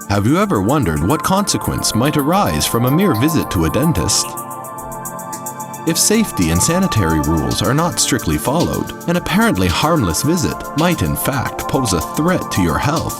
Have you ever wondered what consequence might arise from a mere visit to a dentist? If safety and sanitary rules are not strictly followed, an apparently harmless visit might in fact pose a threat to your health.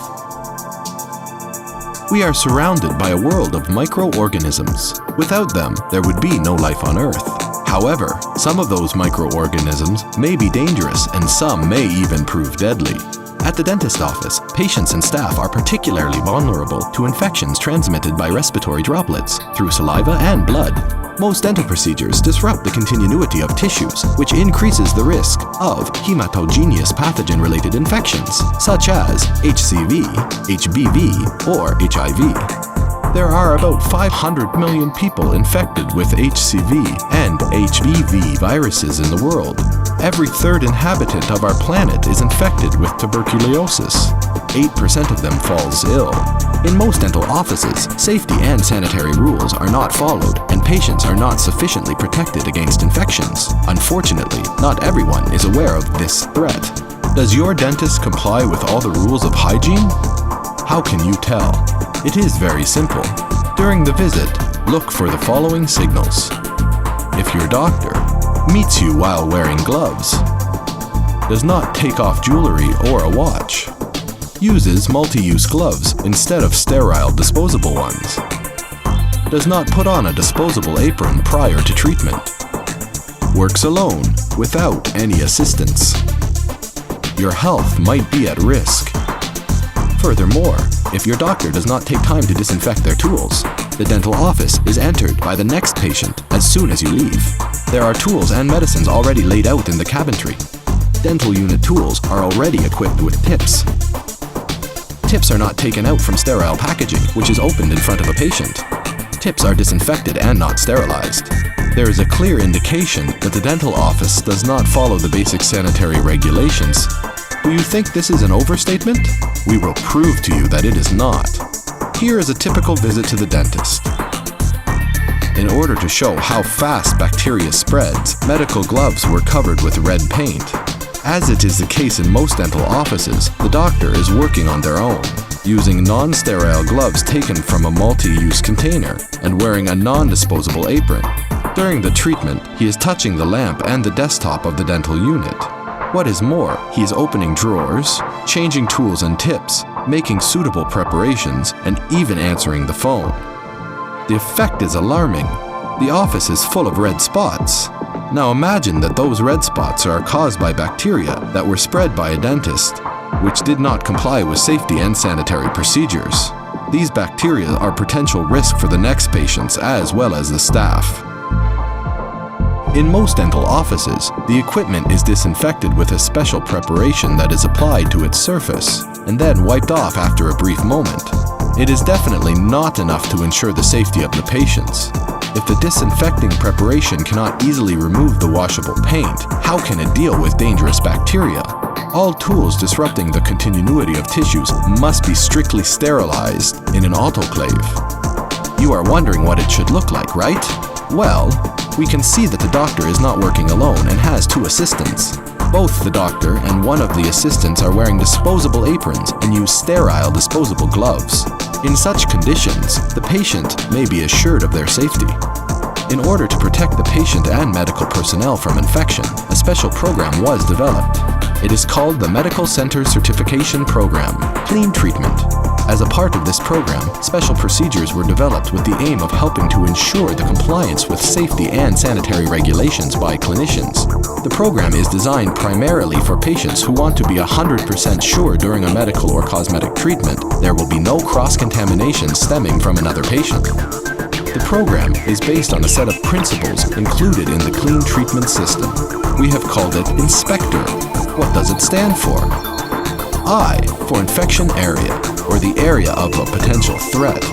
We are surrounded by a world of microorganisms. Without them, there would be no life on Earth. However, some of those microorganisms may be dangerous and some may even prove deadly. At the dentist office, patients and staff are particularly vulnerable to infections transmitted by respiratory droplets through saliva and blood. Most dental procedures disrupt the continuity of tissues, which increases the risk of hematogenous pathogen-related infections, such as HCV, HBV, or HIV. There are about 500 million people infected with HCV and HBV viruses in the world. Every third inhabitant of our planet is infected with tuberculosis. 8% of them falls ill. In most dental offices, safety and sanitary rules are not followed, and patients are not sufficiently protected against infections. Unfortunately, not everyone is aware of this threat. Does your dentist comply with all the rules of hygiene? How can you tell? It is very simple. During the visit, look for the following signals. If your doctor meets you while wearing gloves, does not take off jewelry or a watch, uses multi-use gloves instead of sterile disposable ones, does not put on a disposable apron prior to treatment, works alone without any assistance, your health might be at risk. Furthermore, if your doctor does not take time to disinfect their tools, the dental office is entered by the next patient as soon as you leave. There are tools and medicines already laid out in the cabinetry. Dental unit tools are already equipped with tips. Tips are not taken out from sterile packaging, which is opened in front of a patient. Tips are disinfected and not sterilized. There is a clear indication that the dental office does not follow the basic sanitary regulations. Do you think this is an overstatement? We will prove to you that it is not. Here is a typical visit to the dentist. In order to show how fast bacteria spreads, medical gloves were covered with red paint. As it is the case in most dental offices, the doctor is working on their own, using non-sterile gloves taken from a multi-use container and wearing a non-disposable apron. During the treatment, he is touching the lamp and the desktop of the dental unit. What is more, he is opening drawers, changing tools and tips, making suitable preparations, and even answering the phone. The effect is alarming. The office is full of red spots. Now imagine that those red spots are caused by bacteria that were spread by a dentist, which did not comply with safety and sanitary procedures. These bacteria are potential risk for the next patients as well as the staff. In most dental offices, the equipment is disinfected with a special preparation that is applied to its surface and then wiped off after a brief moment. It is definitely not enough to ensure the safety of the patients. If the disinfecting preparation cannot easily remove the washable paint, how can it deal with dangerous bacteria? All tools disrupting the continuity of tissues must be strictly sterilized in an autoclave. You are wondering what it should look like, right? Well, we can see that the doctor is not working alone and has two assistants. Both the doctor and one of the assistants are wearing disposable aprons and use sterile disposable gloves. In such conditions, the patient may be assured of their safety. In order to protect the patient and medical personnel from infection, a special program was developed. It is called the Medical Center Certification Program, Clean Treatment. As a part of this program, special procedures were developed with the aim of helping to ensure the compliance with safety and sanitary regulations by clinicians. The program is designed primarily for patients who want to be 100% sure during a medical or cosmetic treatment there will be no cross-contamination stemming from another patient. The program is based on a set of principles included in the Clean Treatment System. We have called it INSPECTOR. What does it stand for? I for infection area, or the area of a potential threat.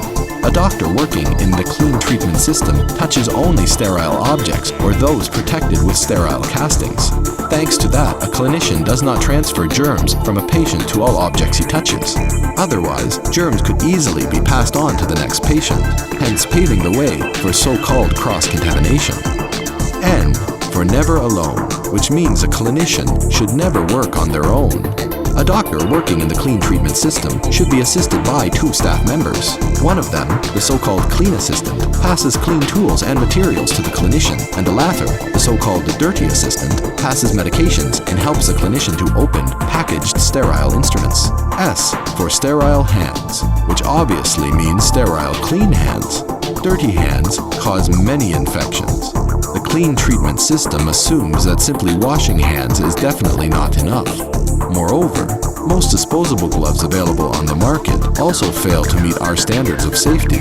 A doctor working in the Clean Treatment System touches only sterile objects or those protected with sterile castings. Thanks to that, a clinician does not transfer germs from a patient to all objects he touches. Otherwise, germs could easily be passed on to the next patient, hence paving the way for so-called cross-contamination. N for never alone, which means a clinician should never work on their own. A doctor working in the clean treatment system should be assisted by 2 staff members. One of them, the so-called clean assistant, passes clean tools and materials to the clinician, and the latter, the so-called dirty assistant, passes medications and helps the clinician to open packaged sterile instruments. S for sterile hands, which obviously means sterile clean hands. Dirty hands cause many infections. The clean treatment system assumes that simply washing hands is definitely not enough. Moreover, most disposable gloves available on the market also fail to meet our standards of safety.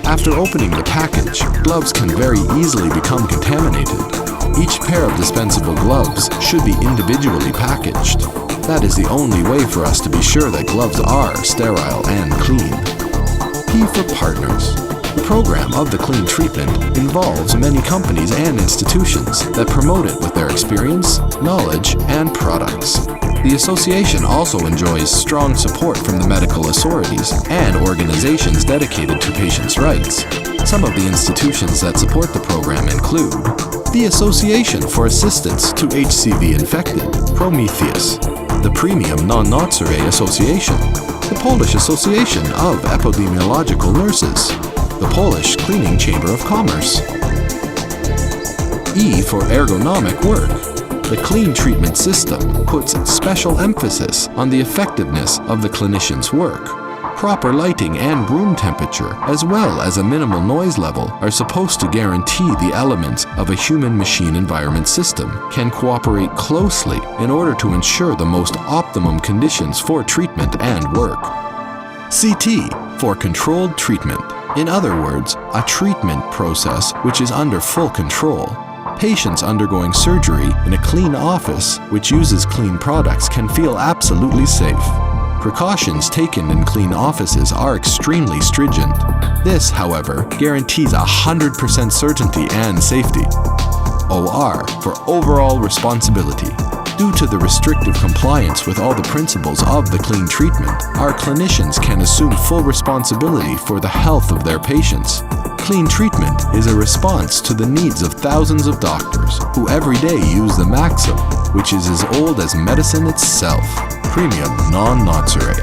After opening the package, gloves can very easily become contaminated. Each pair of dispensable gloves should be individually packaged. That is the only way for us to be sure that gloves are sterile and clean. P for partners. The program of the clean treatment involves many companies and institutions that promote it with their experience, knowledge, and products. The association also enjoys strong support from the medical authorities and organizations dedicated to patients' rights. Some of the institutions that support the program include the Association for Assistance to HCV-Infected, Prometheus, the Premium Non-Nocere Association, the Polish Association of Epidemiological Nurses, the Polish Cleaning Chamber of Commerce. E for ergonomic work. The clean treatment system puts special emphasis on the effectiveness of the clinician's work. Proper lighting and room temperature, as well as a minimal noise level, are supposed to guarantee the elements of a human-machine environment system can cooperate closely in order to ensure the most optimum conditions for treatment and work. CT for controlled treatment. In other words, a treatment process which is under full control. Patients undergoing surgery in a clean office which uses clean products can feel absolutely safe. Precautions taken in clean offices are extremely stringent. This, however, guarantees 100% certainty and safety. OR for overall responsibility. Due to the restrictive compliance with all the principles of the clean treatment, our clinicians can assume full responsibility for the health of their patients. Clean treatment is a response to the needs of thousands of doctors who every day use the maxim, which is as old as medicine itself, Premium Non-Nocere.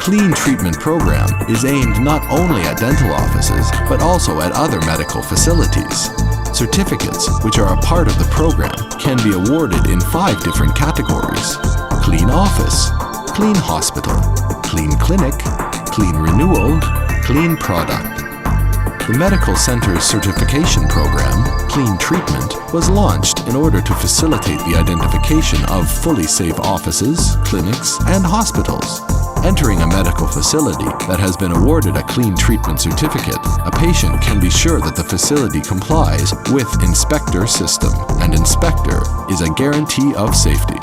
Clean treatment program is aimed not only at dental offices, but also at other medical facilities. Certificates, which are a part of the program, can be awarded in 5 different categories: Clean Office, Clean Hospital, Clean Clinic, Clean Renewal, Clean Product. The Medical Center's certification program, Clean Treatment, was launched in order to facilitate the identification of fully safe offices, clinics, and hospitals. Entering a medical facility that has been awarded a clean treatment certificate, a patient can be sure that the facility complies with Inspector system, and Inspector is a guarantee of safety.